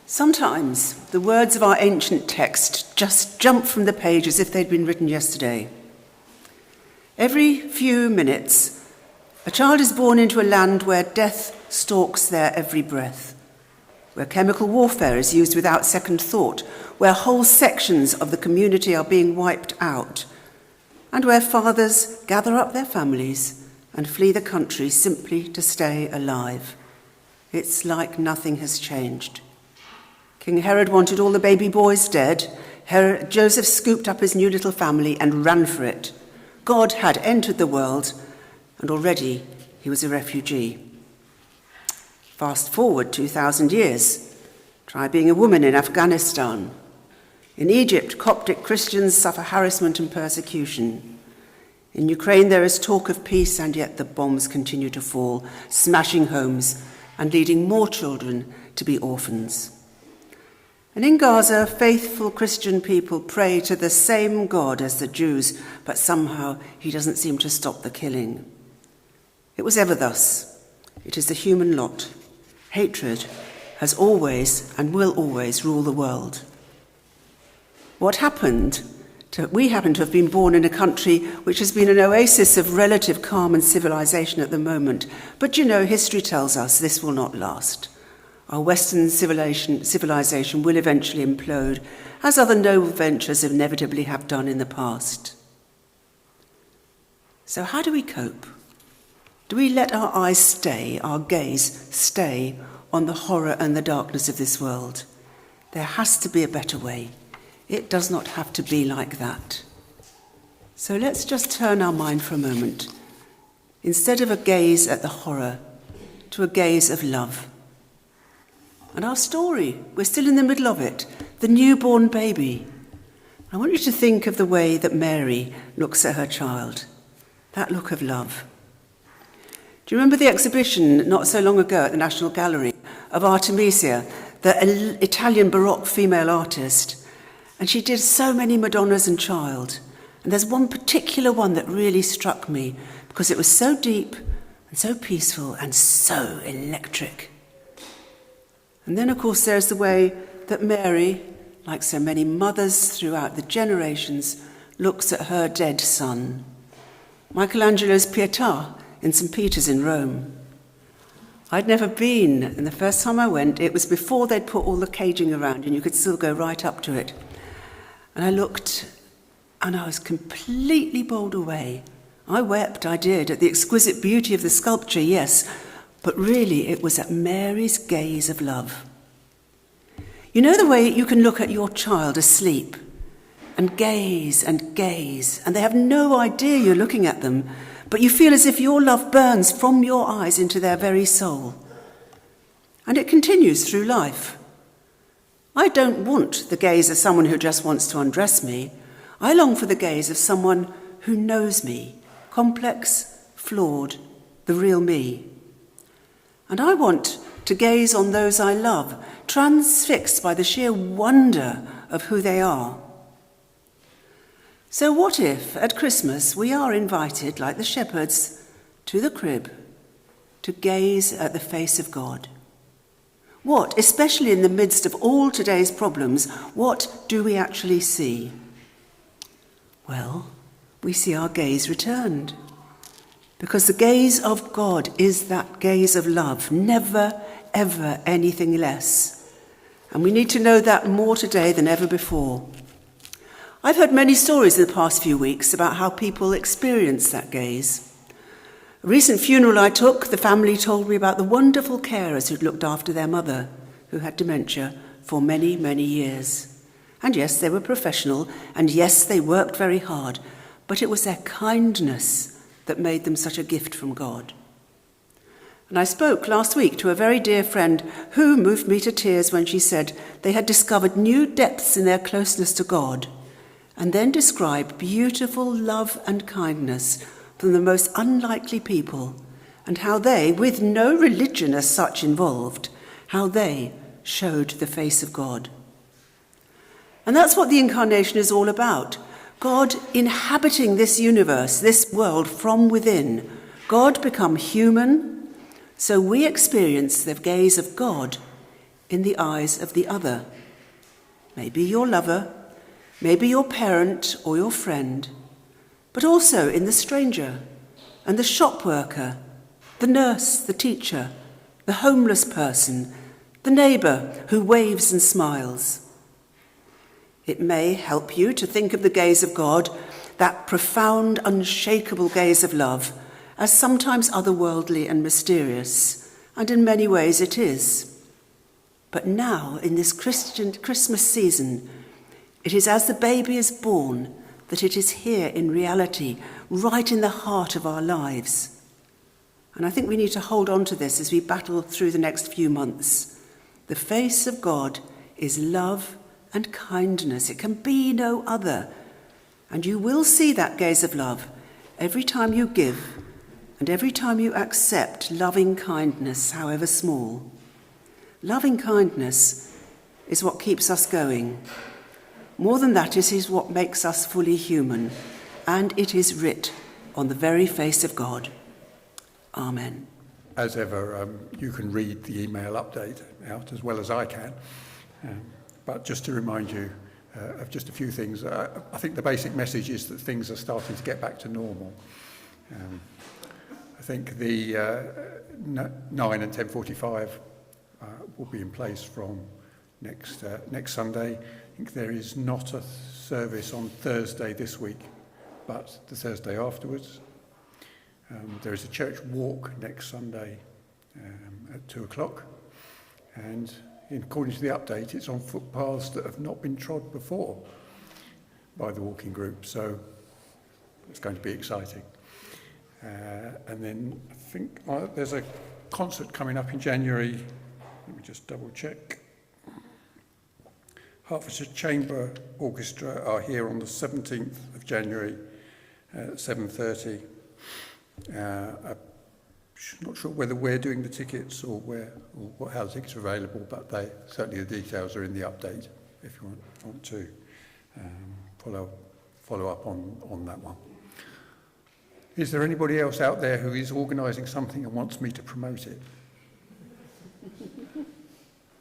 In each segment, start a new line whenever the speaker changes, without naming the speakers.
Sometimes the words of our ancient text just jump from the page as if they'd been written yesterday. Every few minutes, a child is born into a land where death stalks their every breath, where chemical warfare is used without second thought, where whole sections of the community are being wiped out, and where fathers gather up their families and flee the country simply to stay alive. It's like nothing has changed. King Herod wanted all the baby boys dead. Joseph scooped up his new little family and ran for it. God had entered the world, and already he was a refugee. Fast forward 2,000 years. Try being a woman in Afghanistan. In Egypt, Coptic Christians suffer harassment and persecution. In Ukraine, there is talk of peace, and yet the bombs continue to fall, smashing homes and leading more children to be orphans. And in Gaza, faithful Christian people pray to the same God as the Jews, but somehow he doesn't seem to stop the killing. It was ever thus. It is the human lot. Hatred has always and will always rule the world. What happened? We happen to have been born in a country which has been an oasis of relative calm and civilization at the moment. But you know, history tells us this will not last. Our Western civilization will eventually implode, as other noble ventures inevitably have done in the past. So how do we cope? Do we let our gaze stay on the horror and the darkness of this world? There has to be a better way. It does not have to be like that. So let's just turn our mind for a moment, instead of a gaze at the horror, to a gaze of love. And our story, we're still in the middle of it, the newborn baby. I want you to think of the way that Mary looks at her child, that look of love. Do you remember the exhibition not so long ago at the National Gallery of Artemisia, the Italian Baroque female artist? And she did so many Madonnas and child. And there's one particular one that really struck me because it was so deep and so peaceful and so electric. And then, of course, there's the way that Mary, like so many mothers throughout the generations, looks at her dead son. Michelangelo's Pietà in St. Peter's in Rome. I'd never been, and the first time I went, it was before they'd put all the caging around and you could still go right up to it. And I looked, and I was completely bowled away. I wept, I did, at the exquisite beauty of the sculpture, yes, but really it was at Mary's gaze of love. You know the way you can look at your child asleep and gaze, and they have no idea you're looking at them, but you feel as if your love burns from your eyes into their very soul. And it continues through life. I don't want the gaze of someone who just wants to undress me. I long for the gaze of someone who knows me, complex, flawed, the real me. And I want to gaze on those I love, transfixed by the sheer wonder of who they are. So what if, at Christmas, we are invited, like the shepherds, to the crib, to gaze at the face of God? What, especially in the midst of all today's problems, what do we actually see? Well, we see our gaze returned. Because the gaze of God is that gaze of love, never, ever anything less. And we need to know that more today than ever before. I've heard many stories in the past few weeks about how people experience that gaze. A recent funeral I took, the family told me about the wonderful carers who'd looked after their mother, who had dementia for many, many years. And yes, they were professional, and yes, they worked very hard, but it was their kindness that made them such a gift from God. And I spoke last week to a very dear friend who moved me to tears when she said they had discovered new depths in their closeness to God, and then described beautiful love and kindness from the most unlikely people, and how they, with no religion as such involved, how they showed the face of God. And that's what the incarnation is all about. God inhabiting this universe, this world from within. God become human, so we experience the gaze of God in the eyes of the other. Maybe your lover, maybe your parent or your friend, but also in the stranger and the shop worker, the nurse, the teacher, the homeless person, the neighbour who waves and smiles. It may help you to think of the gaze of God, that profound, unshakable gaze of love, as sometimes otherworldly and mysterious, and in many ways it is. But now, in this Christmas season, it is as the baby is born that it is here in reality, right in the heart of our lives. And I think we need to hold on to this as we battle through the next few months. The face of God is love and kindness. It can be no other. And you will see that gaze of love every time you give and every time you accept loving kindness, however small. Loving kindness is what keeps us going. More than that, it is what makes us fully human, and it is writ on the very face of God. Amen.
As ever, you can read the email update out as well as I can. But just to remind you of just a few things, I think the basic message is that things are starting to get back to normal. I think the 9 and 10:45 will be in place from next Sunday. I think there is not a service on Thursday this week, but the Thursday afterwards. There is a church walk next Sunday at 2:00, and according to the update, it's on footpaths that have not been trod before by the walking group, so it's going to be exciting. And then I think there's a concert coming up in January. Let me just double check. Hertfordshire Chamber Orchestra are here on the 17th of January at 7:30. I'm not sure whether we're doing the tickets or how the tickets are available, but certainly the details are in the update if you want to follow up on that one. Is there anybody else out there who is organising something and wants me to promote it?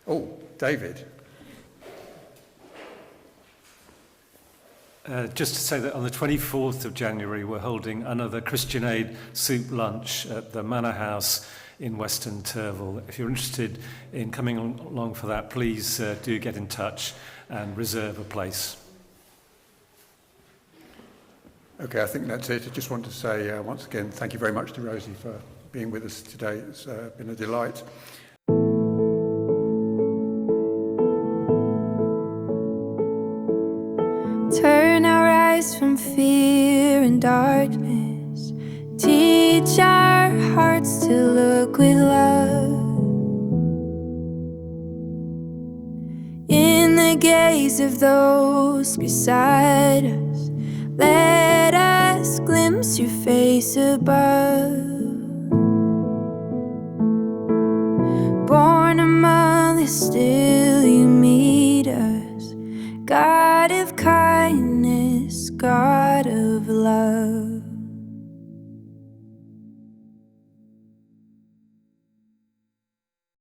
Oh, David.
Just to say that on the 24th of January, we're holding another Christian Aid soup lunch at the Manor House in Western Turville. If you're interested in coming along for that, please do get in touch and reserve a place.
Okay, I think that's it. I just want to say once again, thank you very much to Rosie for being with us today. It's been a delight.
Turn our eyes from fear and darkness. Teach our hearts to look with love. In the gaze of those beside us, let us glimpse your face above. Born among the still, you meet us. God of kindness, God of love.